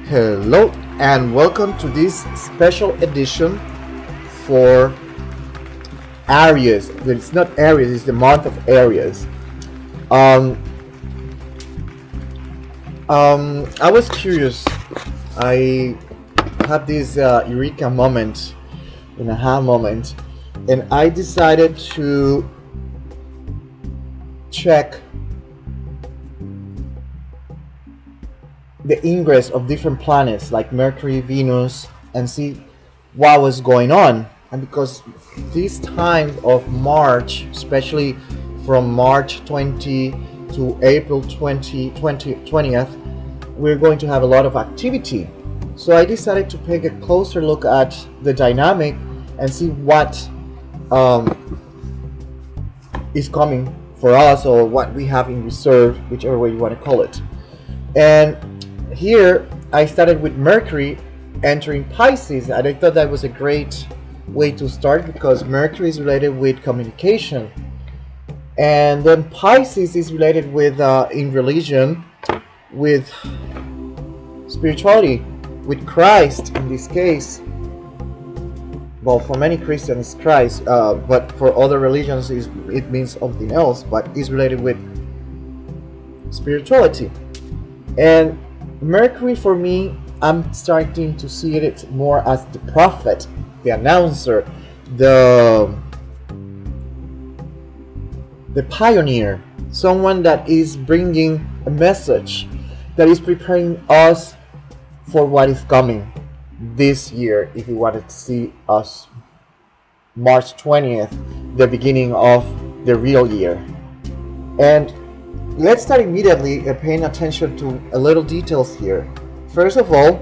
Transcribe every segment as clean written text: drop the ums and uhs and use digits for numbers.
Hello and welcome to this special edition for Aries. It's not Aries, it's the month of Aries. Um, I was curious. I had this eureka moment, an aha moment, and I decided to check the ingress of different planets like Mercury, Venus, and see what was going on. And because this time of March, especially from March 20 to April 20th, we're going to have a lot of activity. So I decided to take a closer look at the dynamic and see what is coming for us, or what we have in reserve, whichever way you want to call it. And here I started with Mercury entering Pisces, and I thought that was a great way to start because Mercury is related with communication, and then Pisces is related with in religion, with spirituality, with Christ in this case. Well, for many Christians Christ, but for other religions it means something else, but is related with spirituality. And Mercury, for me, I'm starting to see it more as the prophet, the announcer, the pioneer, someone that is bringing a message, that is preparing us for what is coming this year. If you wanted to see us March 20th, the beginning of the real year. And let's start immediately paying attention to a little details here. First of all,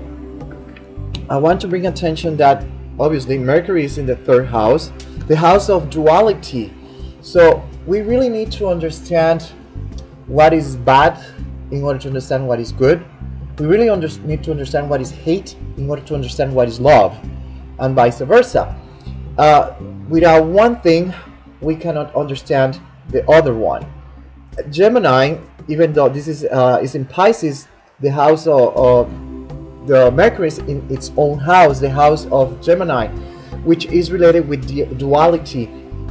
I want to bring attention that obviously Mercury is in the third house, the house of duality. So we really need to understand what is bad in order to understand what is good. We really need to understand what is hate in order to understand what is love, and vice versa. Without one thing, we cannot understand the other one. Gemini, even though this is in Pisces, the house of the Mercury is in its own house, the house of Gemini, which is related with duality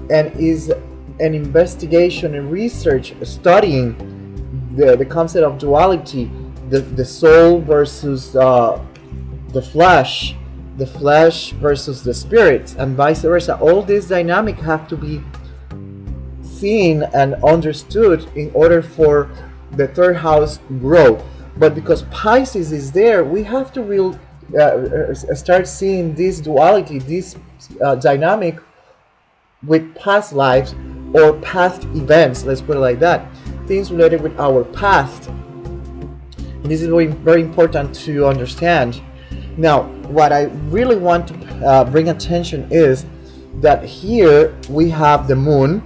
and is an investigation and research studying the concept of duality, the soul versus the flesh versus the spirit, and vice versa. All these dynamics have to be seen and understood in order for the third house grow. But because Pisces is there, we have to start seeing this duality, this dynamic with past lives or past events, let's put it like that, things related with our past. And this is very, very important to understand. Now, what I really want to bring attention is that here we have the moon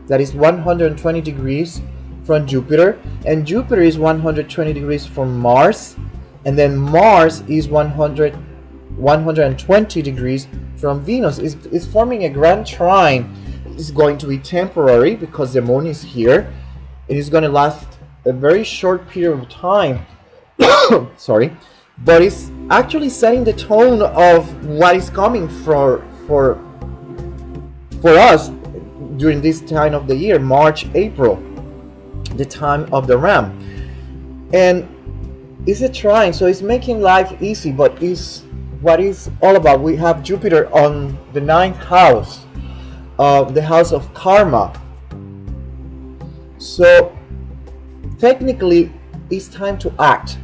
that is 120 degrees from Jupiter, and Jupiter is 120 degrees from Mars, and then Mars is 120 degrees from Venus. It's forming a grand trine. It's going to be temporary because the moon is here. It is going to last a very short period of time. Sorry, but it's actually setting the tone of what is coming for us during this time of the year, March, April, the time of the ram. And it's a trine, so it's making life easy, but is what is all about. We have Jupiter on the ninth house, the house of karma. So technically it's time to act.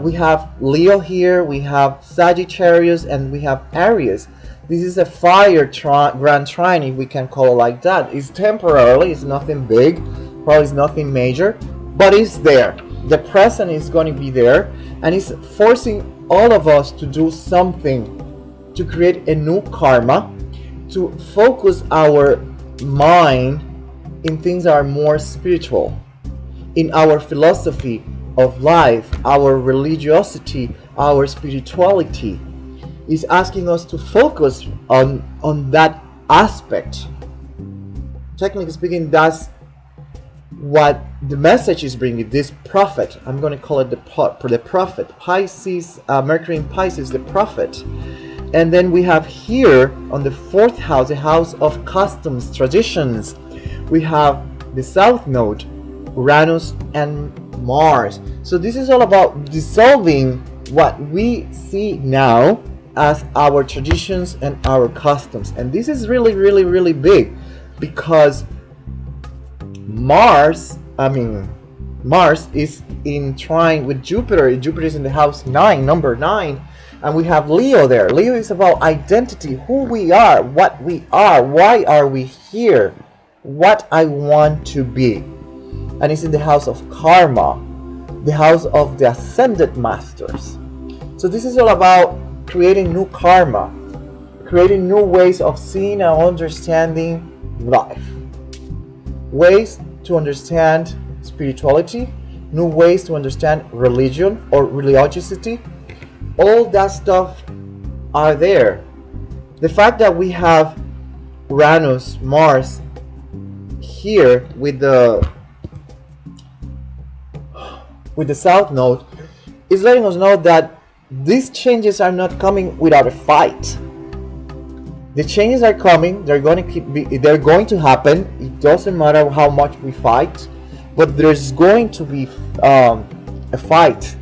We have Leo here, we have Sagittarius, and we have Aries. This is a fire grand trine, if we can call it like that. It's temporarily, it's nothing big, probably it's nothing major, but it's there. The present is going to be there, and it's forcing all of us to do something, to create a new karma, to focus our mind in things that are more spiritual, in our philosophy of life, our religiosity, our spirituality. Is asking us to focus on that aspect. Technically speaking, that's what the message is bringing, this prophet, I'm going to call it the prophet, Pisces, Mercury in Pisces, the prophet. And then we have here on the 4th house, the house of customs, traditions, we have the south node, Uranus and Mars. So this is all about dissolving what we see now as our traditions and our customs. And this is really, really, really big, because Mars is in trine with Jupiter. Jupiter is in the house 9, number 9, and we have Leo there. Leo is about identity, who we are, what we are, why are we here, what I want to be. And it's in the house of karma, the house of the ascended masters. So this is all about creating new karma, creating new ways of seeing and understanding life, ways to understand spirituality, new ways to understand religion or religiosity. All that stuff are there. The fact that we have Uranus, Mars here with the south node is letting us know that these changes are not coming without a fight. The changes are coming. They're going to happen. It doesn't matter how much we fight, but there's going to be a fight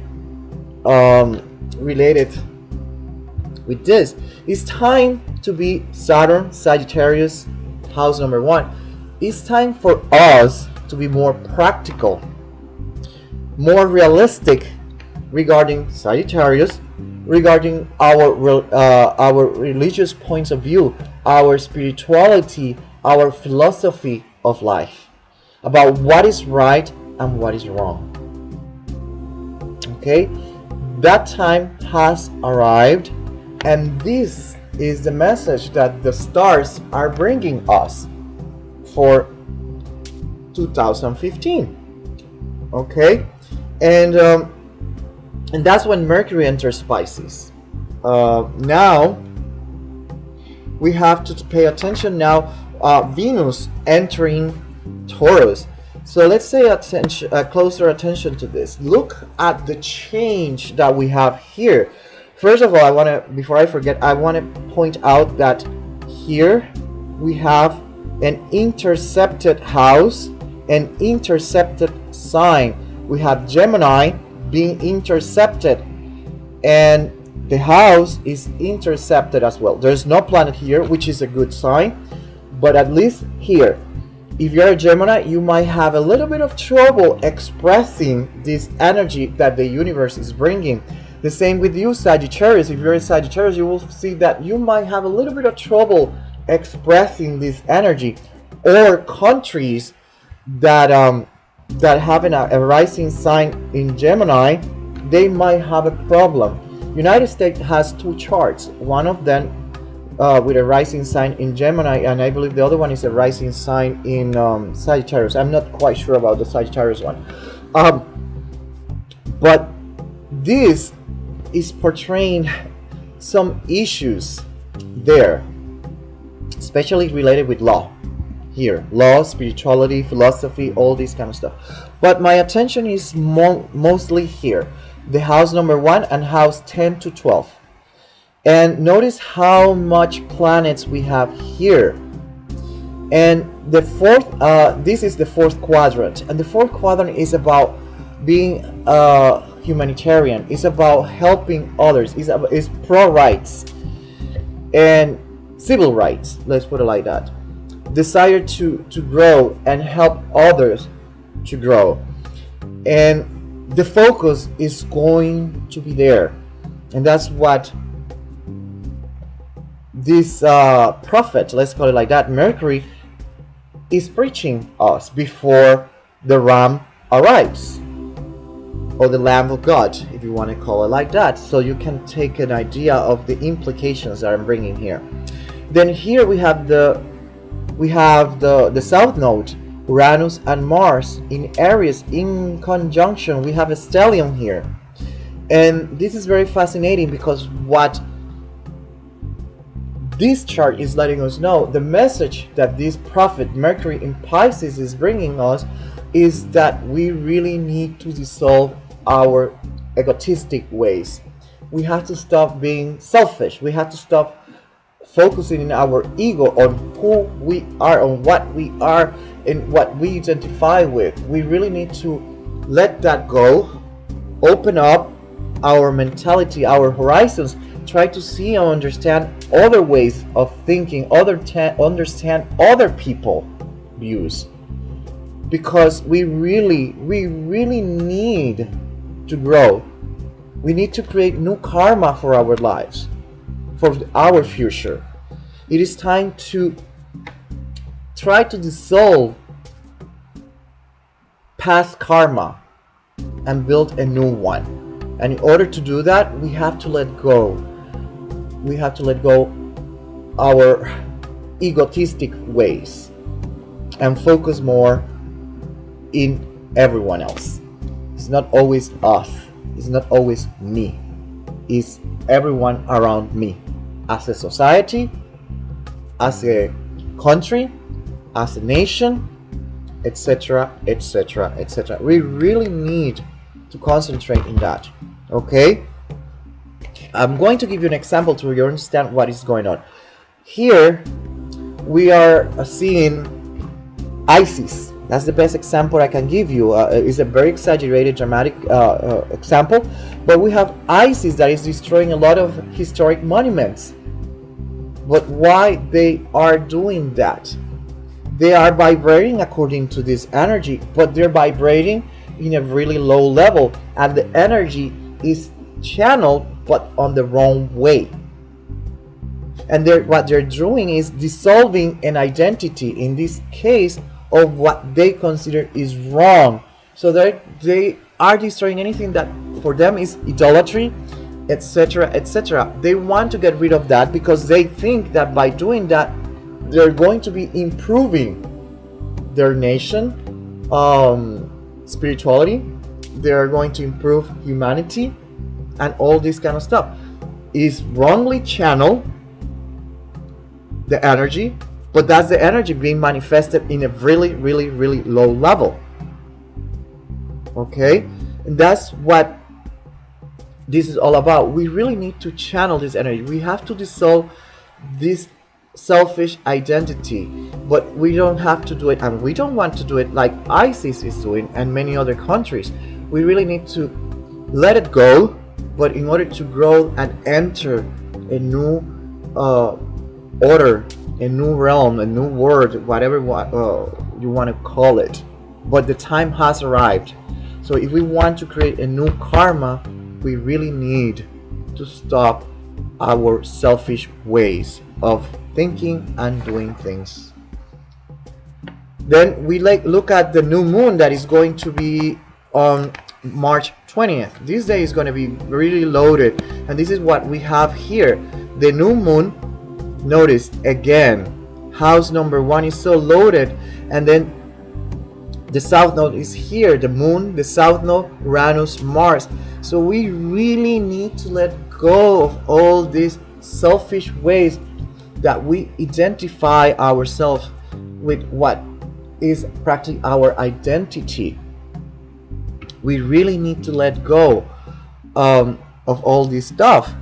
related with this. It's time to be Saturn, Sagittarius, house number 1. It's time for us to be more practical, more realistic regarding Sagittarius, regarding our religious points of view, our spirituality, our philosophy of life, about what is right and what is wrong. Okay, that time has arrived, and this is the message that the stars are bringing us for 2015. Okay, and that's when Mercury enters Pisces. Now we have to pay attention now. Venus entering Taurus. So let's pay closer attention to this. Look at the change that we have here. First of all, before I forget, I want to point out that here we have an intercepted house, an intercepted sign. We have Gemini being intercepted, and the house is intercepted as well. There's no planet here, which is a good sign, but at least here, if you're a Gemini, you might have a little bit of trouble expressing this energy that the universe is bringing. The same with you, Sagittarius. If you're a Sagittarius, you will see that you might have a little bit of trouble expressing this energy. Or countries that have a rising sign in Gemini, they might have a problem. United States has 2 charts. One of them with a rising sign in Gemini, and I believe the other one is a rising sign in Sagittarius. I'm not quite sure about the Sagittarius one. But this is portraying some issues there, especially related with law. Here, law, spirituality, philosophy, all this kind of stuff. But my attention is mostly here, the house number 1 and house 10 to 12. And notice how much planets we have here. And the fourth, this is the 4th quadrant, and the 4th quadrant is about being humanitarian. It's about helping others. It's pro rights and civil rights. Let's put it like that. Desire to grow and help others to grow, and the focus is going to be there, and that's what this prophet, let's call it like that, Mercury, is preaching us before the Ram arrives, or the Lamb of God, if you want to call it like that, so you can take an idea of the implications that I'm bringing here. Then here we have the south node, Uranus and Mars in Aries in conjunction. We have a stellium here, and this is very fascinating because what this chart is letting us know, the message that this prophet Mercury in Pisces is bringing us, is that we really need to dissolve our egotistic ways. We have to stop being selfish. We have to stop focusing in our ego on who we are, on what we are, and what we identify with. We really need to let that go, open up our mentality, our horizons, try to see and understand other ways of thinking, understand other people views, because we really need to grow. We need to create new karma for our lives, for our future. It is time to try to dissolve past karma and build a new one. And in order to do that, we have to let go. We have to let go our egotistic ways and focus more in everyone else. It's not always us. It's not always me. It's everyone around me. As a society, as a country, as a nation, etc., etc., etc. We really need to concentrate in that. Okay? I'm going to give you an example to you understand what is going on. Here, we are seeing ISIS. That's the best example I can give you. It's a very exaggerated, dramatic example, but we have ISIS that is destroying a lot of historic monuments. But why they are doing that? They are vibrating according to this energy, but they're vibrating in a really low level, and the energy is channeled but on the wrong way. And what they're doing is dissolving an identity, in this case, of what they consider is wrong. So they are destroying anything that for them is idolatry, etc., etc. They want to get rid of that because they think that by doing that they're going to be improving their nation, spirituality. They're going to improve humanity and all this kind of stuff. Is wrongly channeled, the energy, but that's the energy being manifested in a really low level. Okay, and that's what this is all about. We really need to channel this energy. We have to dissolve this selfish identity, but we don't have to do it, and we don't want to do it like ISIS is doing and many other countries. We really need to let it go, but in order to grow and enter a new order, a new realm, a new world, whatever you want to call it. But the time has arrived. So if we want to create a new karma, we really need to stop our selfish ways of thinking and doing things. Then we look at the new moon that is going to be on March 20th. This day is going to be really loaded, and this is what we have here. The new moon, notice again, house number 1 is so loaded, and then the south node is here, the moon, the south node, Uranus, Mars. So we really need to let go of all these selfish ways that we identify ourselves with what is practically our identity. We really need to let go of all this stuff.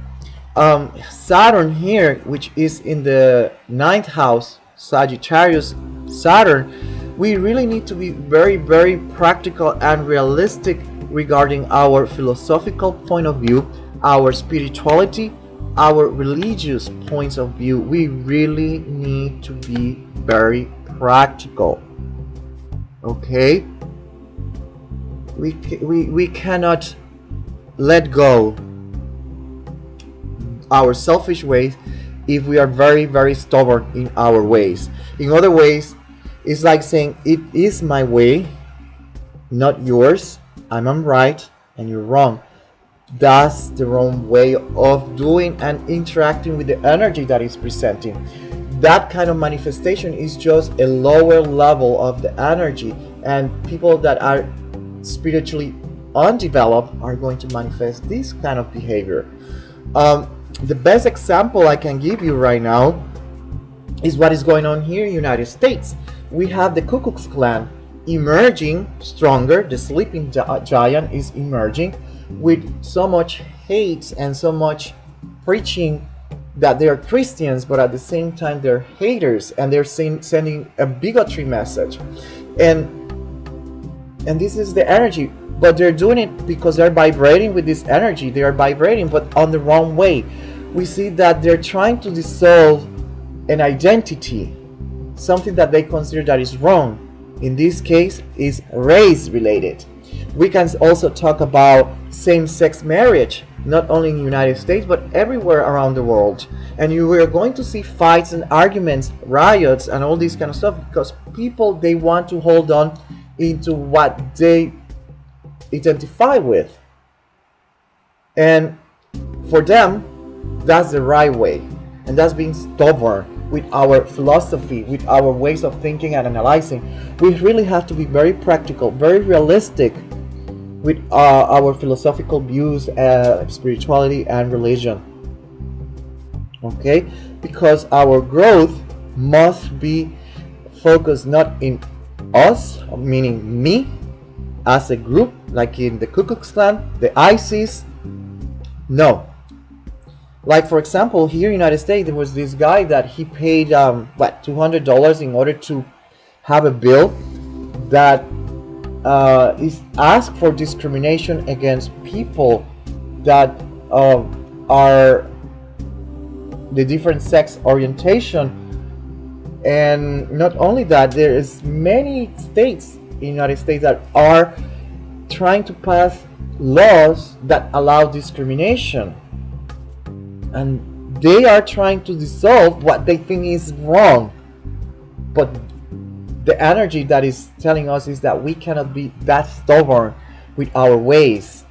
Saturn here, which is in the 9th house, Sagittarius, Saturn, we really need to be very practical and realistic regarding our philosophical point of view, our spirituality, our religious points of view. We really need to be very practical. Okay? We cannot let go our selfish ways if we are very stubborn in our ways. In other ways, it's like saying, it is my way, not yours. I'm right and you're wrong. That's the wrong way of doing and interacting with the energy that is presenting. That kind of manifestation is just a lower level of the energy, and people that are spiritually undeveloped are going to manifest this kind of behavior. The best example I can give you right now is what is going on here in the United States. We have the Ku Klux Klan emerging stronger. The sleeping giant is emerging with so much hate and so much preaching that they are Christians, but at the same time they're haters, and they're sending a bigotry message. And this is the energy, but they're doing it because they're vibrating with this energy. They are vibrating, but on the wrong way. We see that they're trying to dissolve an identity, something that they consider that is wrong. In this case, is race related. We can also talk about same-sex marriage, not only in the United States, but everywhere around the world. And you are going to see fights and arguments, riots, and all this kind of stuff, because people, they want to hold on into what they identify with. And for them, that's the right way. And that's being stubborn with our philosophy, with our ways of thinking and analyzing. We really have to be very practical, very realistic with our philosophical views, spirituality and religion. Okay? Because our growth must be focused not in us, meaning me as a group, like in the Ku Klux Klan, the ISIS. No. Like, for example, here in the United States, there was this guy that he paid $200 in order to have a bill that is asked for discrimination against people that are the different sex orientation. And not only that, there is many states in the United States that are trying to pass laws that allow discrimination, and they are trying to dissolve what they think is wrong. But the energy that is telling us is that we cannot be that stubborn with our ways.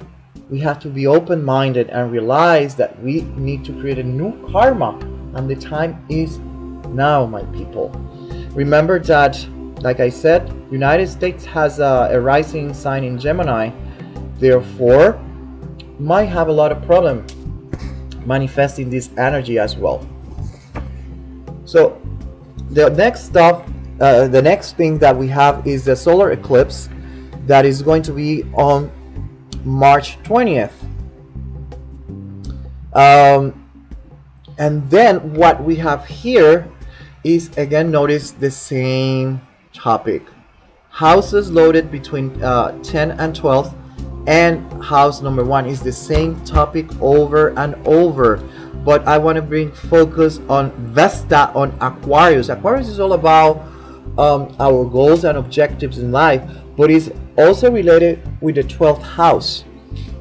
We have to be open-minded and realize that we need to create a new karma, and the time is now, my people. Remember that, like I said, United States has a rising sign in Gemini, therefore might have a lot of problem manifesting this energy as well. So the next thing that we have is the solar eclipse that is going to be on March 20th. And then what we have here is, again, notice the same topic. Houses loaded between 10 and 12, and house number 1 is the same topic over and over. But I want to bring focus on Vesta, on Aquarius. Aquarius is all about our goals and objectives in life, but is also related with the 12th house.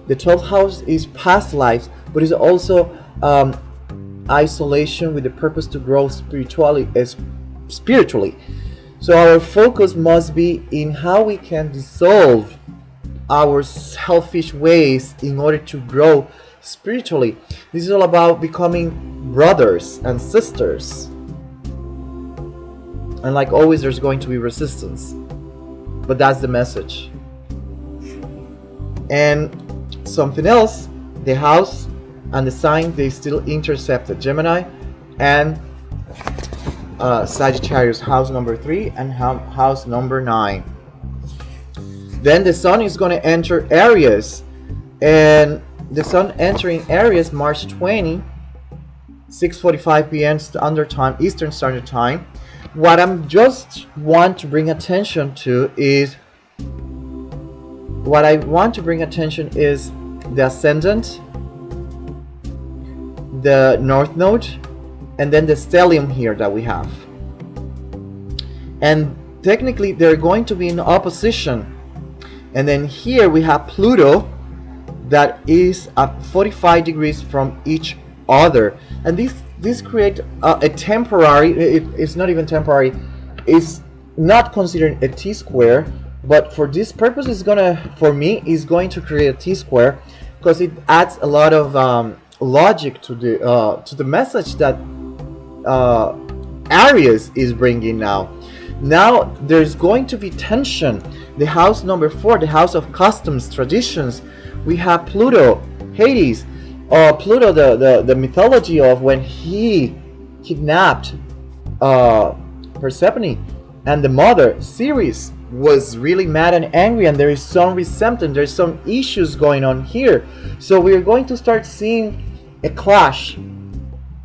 The 12th house is past lives, but is also isolation with the purpose to grow spiritually. So our focus must be in how we can dissolve our selfish ways in order to grow spiritually. This is all about becoming brothers and sisters. And like always, there's going to be resistance, but that's the message. And something else, the house and the sign, they still intercepted Gemini and Sagittarius, house number 3 and house number 9. Then the sun is going to enter Aries, and the sun entering Aries March 20, 6:45 p.m. Standard Time, Eastern Standard Time. What I'm just want to bring attention to is the ascendant, the north node, and then the stellium here that we have. And technically they're going to be in opposition. And then here we have Pluto that is at 45 degrees from each other. And this creates a temporary, it's not even temporary, it's not considered a T-square, but for this purpose is going to create a T-square, because it adds a lot of logic to the message that Aries is bringing now. Now there's going to be tension. The house number 4, the house of customs, traditions, we have Pluto, Hades, Pluto, the mythology of when he kidnapped Persephone And the mother, Ceres, was really mad and angry, and there is some resentment, there's some issues going on here. So we're going to start seeing a clash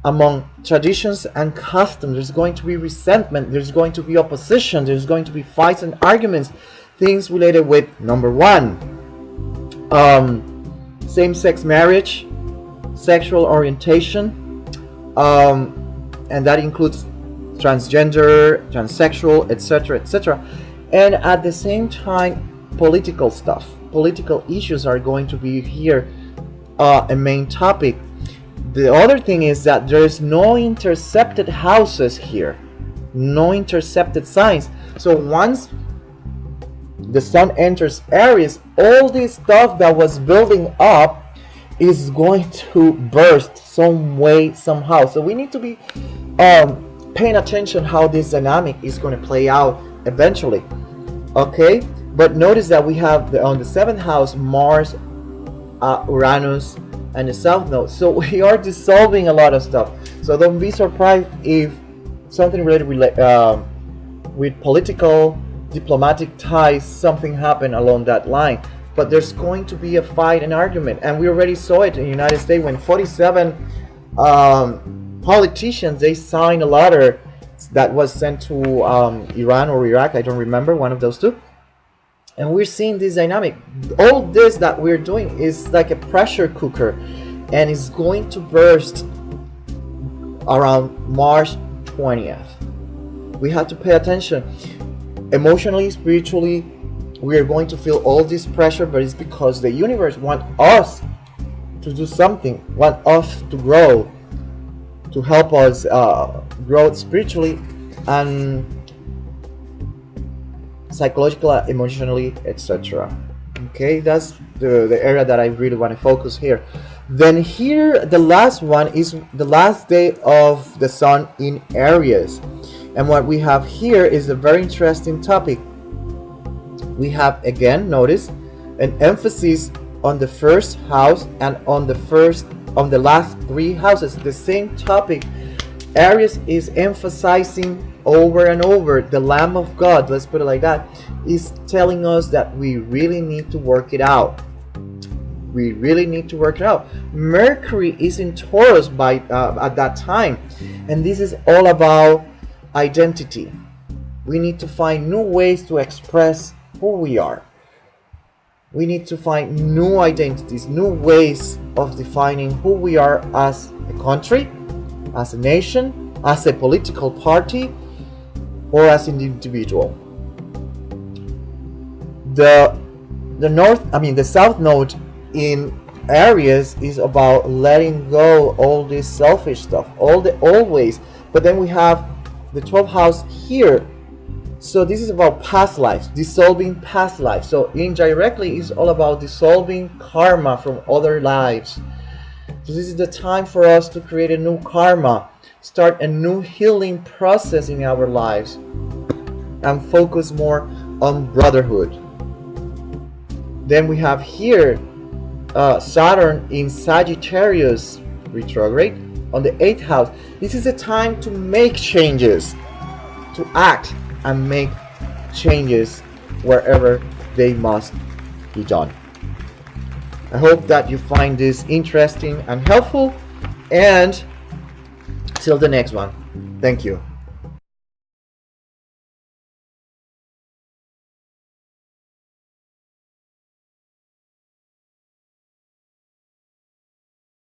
among traditions and customs. There's going to be resentment, there's going to be opposition, there's going to be fights and arguments, things related with, number one, same-sex marriage, sexual orientation, and that includes transgender, transsexual, etc., etc. And at the same time, political stuff, political issues are going to be here a main topic. The other thing is that there's no intercepted houses here, no intercepted signs. So once the sun enters Aries, all this stuff that was building up is going to burst some way, somehow. So we need to be paying attention how this dynamic is going to play out eventually. Okay, but notice that we have on the 7th house Mars, Uranus, and the South Node. So we are dissolving a lot of stuff. So don't be surprised if something related with political, diplomatic ties, something happened along that line. But there's going to be a fight and argument, and we already saw it in the United States when 47 politicians, they signed a letter that was sent to Iran or Iraq, I don't remember, one of those two. And we're seeing this dynamic. All this that we're doing is like a pressure cooker, and it's going to burst around March 20th. We have to pay attention. Emotionally, spiritually, we are going to feel all this pressure, but it's because the universe wants us to do something, want us to grow, to help us grow spiritually and psychologically, emotionally, etc. Okay, that's the area that I really want to focus here. Then here, the last one is the last day of the sun in Aries. And what we have here is a very interesting topic. We have, again, notice, an emphasis on the first house and on the last 3 houses. The same topic. Aries is emphasizing over and over the Lamb of God, let's put it like that, is telling us that we really need to work it out. We really need to work it out. Mercury is in Taurus at that time, and this is all about identity. We need to find new ways to express who we are. We need to find new identities, new ways of defining who we are as a country, as a nation, as a political party, or as an individual. The South Node in Aries is about letting go all this selfish stuff, all the old ways. But then we have the 12th house here. So this is about past lives, dissolving past lives. So indirectly, it's all about dissolving karma from other lives. So this is the time for us to create a new karma, start a new healing process in our lives, and focus more on brotherhood. Then we have here Saturn in Sagittarius retrograde on the 8th house. This is a time to make changes, to act and make changes wherever they must be done. I hope that you find this interesting and helpful, and till the next one, thank you.